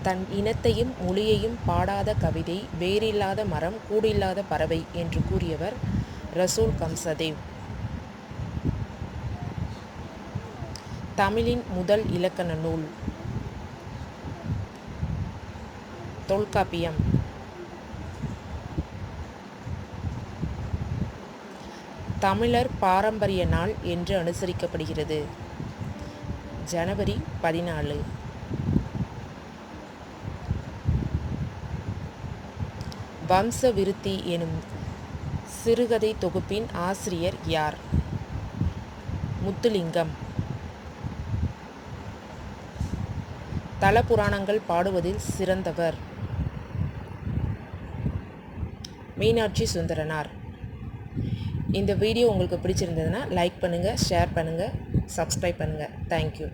தன் இனத்தையும் மொழியையும் பாடாத கவிதை வேரில்லாத மரம் கூடில்லாத பறவை என்று கூறியவர் ரசூல் கம்சதேவ். தமிழின் முதல் இலக்கண நூல் தொல்காப்பியம். தமிழர் பாரம்பரிய நாள் என்று அனுசரிக்கப்படுகிறது. ஜனவரி 14. வம்ச விருத்தி எனும் சிறுகதை தொகுப்பின் ஆசிரியர் யார்? முத்துலிங்கம். தல புராணங்கள் பாடுவதில் சிறந்தவர் மீனாட்சி சுந்தரனார். இந்த வீடியோ உங்களுக்கு பிடிச்சிருந்ததுன்னா லைக் பண்ணுங்கள், ஷேர் பண்ணுங்கள், சப்ஸ்கிரைப் பண்ணுங்கள். தேங்க்யூ.